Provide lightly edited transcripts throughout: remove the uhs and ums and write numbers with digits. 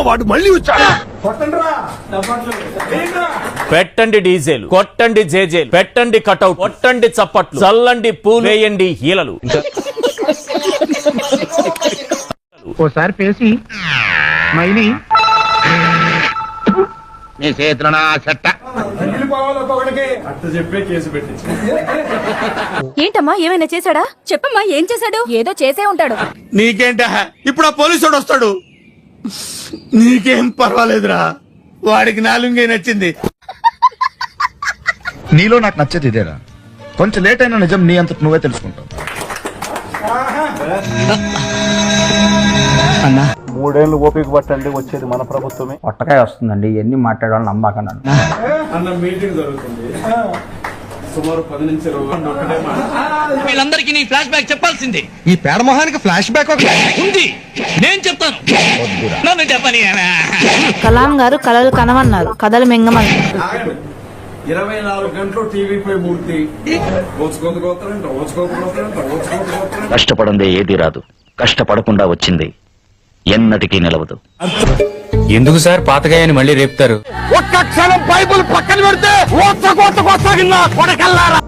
వాడు మళ్ళీ వచ్చాడు. పెట్టండి డీజేలు, కొట్టండి జేజేలు, పెట్టండి కటౌట్, కొట్టండి చప్పట్లు, చల్లండి పూలు, వేయండి హీలలు. ఓసారి పేసి మైని నీ చేతుల నా చెట్ట ఏంటమ్మా ఏమైనా చేశాడా? చెప్పమ్మా ఏం చేశాడు? ఏదో చేసే ఉంటాడు. నీకేంట ఇప్పుడు ఆ పోలీసుడు వస్తాడు. నీకేం పర్వాలేదురా, వాడికి నాలుగే నచ్చింది. నీలో నాకు నచ్చేది ఇదేరా, కొంచెం లేట్ అయినా నిజం నీ అంతట నువ్వే తెలుసుకుంటావు. అన్నా 3 ఏళ్ళు ఓపిక పట్టండి, వచ్చేది మన ప్రభుత్వమే. పొట్టకాయ వస్తుందండి, ఎన్ని మాట్లాడాలని నమ్మకన్నాను. అన్న మీటింగ్ జరుగుతుంది సుమారు 10 నుంచి 20 వీళ్ళందరికీ నీ ఫ్లాష్ బ్యాక్ చెప్పాల్సింది. ఈ పేడమోహానికి ఫ్లాష్ బ్యాక్ ఉంది, నేను చెప్తాను. నన్ను చెప్పని కలాం గారు కలలు కనమన్నారు, కథలు మింగమన్నారు. 24 గంటలు టీవీపై మూర్తి. కష్టపడందే ఏది రాదు, కష్టపడకుండా వచ్చింది ఎన్నటికీ నిలవదు. ఎందుకు సార్ పాతగాయని మళ్ళీ రేపుతారు? ఒక్క క్షణం బైబుల్ పక్కన పెడితే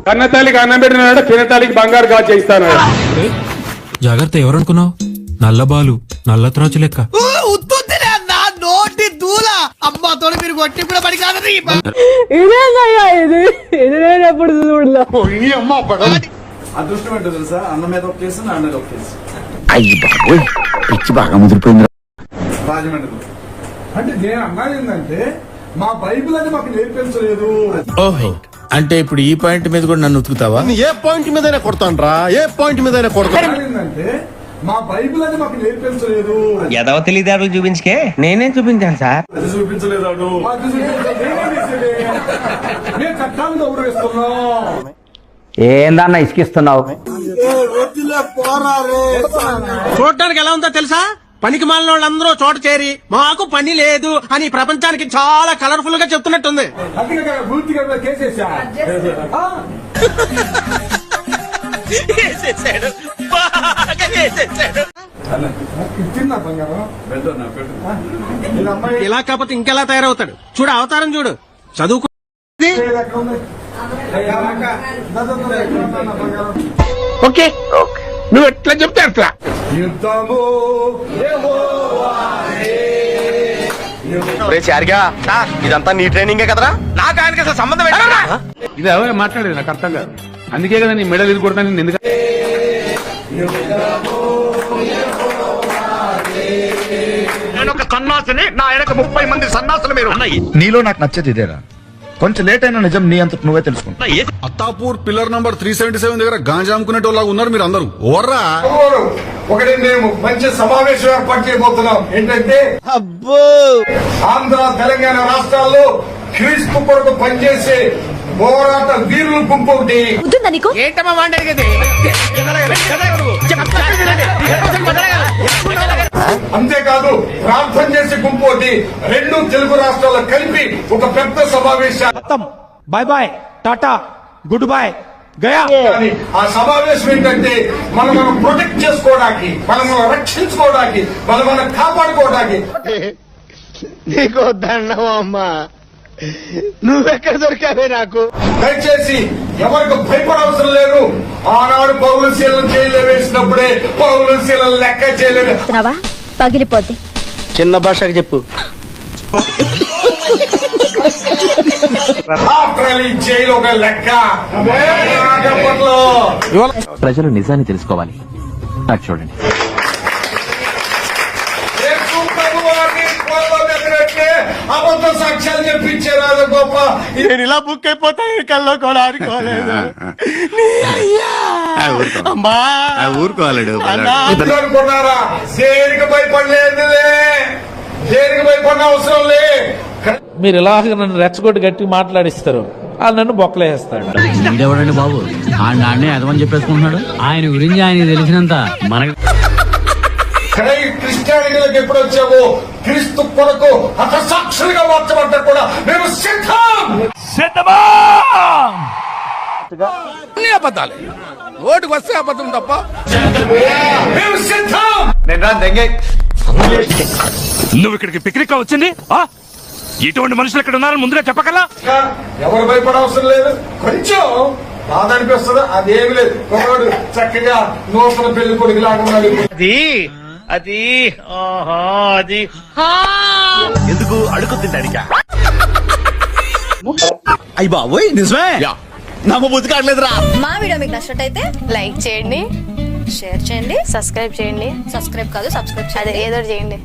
కన్నతల్లికి అన్నం పెట్టినాడు, చిన్నతల్లికి బంగారు గాజు చేయిస్తాను. జాగ్రత్త, ఎవరనుకున్నావు? నల్లబాలు, నల్ల త్రాచు లెక్క. నోటి దూల అమ్మాతో మీరు కొట్టి కూడా పడి కాదు. అదృష్టం ఏంటో తెలుసా? అన్న మీద ఒక కేసు, నా మీద ఒక కేసు. అయ్యి బాబోయ్, పిచ్చి బాగా ముదిరిపోయింది. రాజమండ్రిలో అంటే నేను అన్నది ఏంటంటే మా బైబిల్ అని మాకు నేర్పించలేదు. ఓహో, అంటే ఇప్పుడు ఈ పాయింట్ మీద కూడా నన్ను ఉతుకుతావా? ఏ పాయింట్ మీదైనా కొడతాను రా, ఏ పాయింట్ మీదైనా కొడతాను. ఏంటంటే మా బైబిల్ అని మాకు నేర్పించలేదు. ఎదవ తెలివిదారులు చూపించుకే నేనేం చూపించాను సార్? అది చూపించలేదు. అడు నేను చట్టాన్ని గౌరవిస్తున్నాం. ఏందన్నా ఇసుకిస్తున్నావు? చూడటానికి ఎలా ఉందో తెలుసా? పనికి మాలిన వాళ్ళందరూ చోట చేరి మాకు పని లేదు అని ప్రపంచానికి చాలా కలర్ఫుల్ గా చెప్తున్నట్టుంది. అందుకే పూర్తిగా కేసేసా. ఇలా కాకపోతే ఇంకెలా తయారవుతాడు? చూడు అవతారం చూడు, చదువుకు. ఓకే, నువ్వు ఎట్లా చెప్తే అట్లా. ఇదంతా నీ ట్రైనింగే కదరా? నాకు ఆయనకి అసలు సంబంధం ఏంటరా? ఇది ఎవరు మాట్లాడేది నాకు అర్థం కాదు. అందుకే కదా నీ మెడల్ ఇది కొడతాను. ఎందుకు నేను ఒక సన్నాసిని, నా వెనక 30 మంది సన్నాసులు మీరు. నీలో నాకు నచ్చేది ఇదేరా, కొంచెం లేట్ అయినా నిజం నీ అంతట నువ్వే తెలుసుకుంటావు. అత్తాపూర్ పిల్లర్ నంబర్ 377 దగ్గర గాంజా అమ్ముకునేటోళ్ళగా ఉన్నారు మీరు అందరూ. ఓర్రా, ఒకటి మేము మంచి సమావేశం ఏర్పాటు చేయబోతున్నాం. ఏంటంటే ఆంధ్ర తెలంగాణ రాష్ట్రాల్లో క్రీస్తు కొరకు పనిచేసే పోరాట వీరుల గుంపు ఒకటి. ఏంటమ్మా వాడేది? అంతేకాదు ప్రార్థన చేసే గుంపు ఒకటి. 2 తెలుగు రాష్ట్రాలు కలిపి ఒక పెద్ద సమావేశం. Bye bye, tata, good bye, గయా. ఆ సమావేశం ఏంటంటే మనం ప్రొటెక్ట్ చేసుకోవడానికి, మనం రక్షించుకోవడానికి, మనం కాపాడుకోవడానికి. నీకు దండం అమ్మా, నువ్వెక్కడ దొరికావే నాకు. దయచేసి ఎవరికి భయపడవసరం లేదు. ఆనాడు పౌరశీలను జైల్లో వేసినప్పుడే పౌరశీలను లెక్క చేయలేదు. పగిలిపోద్ది. చిన్న భాషకి చెప్పు. జైలు ఒక లెక్క. ప్రజలు నిజాన్ని తెలుసుకోవాలి. నాకు చూడండి, అబద్ధ సాక్ష్యాలు చెప్పించారు గొప్ప. నేను ఇలా బుక్ అయిపోతా కల్లో కూడా ఆడుకోలేదు. ఊరుకోవాలడు అనుకున్నారా? దేనికి భయపడలేదులే, దేనికి భయపడిన అవసరం లే. మీరు ఇలాగ నన్ను రెచ్చగొట్టి గట్టి మాట్లాడిస్తారు, వాళ్ళు నన్ను బొక్కలేస్తాడు. ఎవడండి బాబు, ఆడిని అదమని చెప్పేసుకుంటున్నాడు. ఆయన గురించి ఆయన తెలిసినంత మనకి. క్రిస్టియానిటీలకు ఎప్పుడు వచ్చావో క్రీస్తు కొరకు హతసాక్షులుగా మార్చబడ్డా కూడా మేము సిద్ధం. అన్ని అబద్ధాలే ఓటుకు వస్తే అబద్ధం తప్ప మేము సిద్ధం. నువ్వు ఇక్కడికి పిక్నిక్ వచ్చింది ఇటువంటి మనుషులు ఇక్కడ ఉన్నారని ముందుగా చెప్పగల ఎవరు భయపడవసరం లేదు. కొంచెం బాధ అనిపిస్తుంది, అదేమి లేదు. ఒకడు చక్కగా నూతన పెళ్లి కొడుకు లాగా ఉన్నాడు. ఎందుకు అడుగుతుంది అడిగా అయ్యి బాబోయ్ నిజమే నమ్మబుద్ధి కావట్లేదురా. మా వీడియో మీకు నచ్చినట్టయితే లైక్ చేయండి, షేర్ చేయండి, సబ్స్క్రైబ్ చేయండి. సబ్స్క్రైబ్ కాదు, సబ్స్క్రైబ్ అదే ఏదో చేయండి.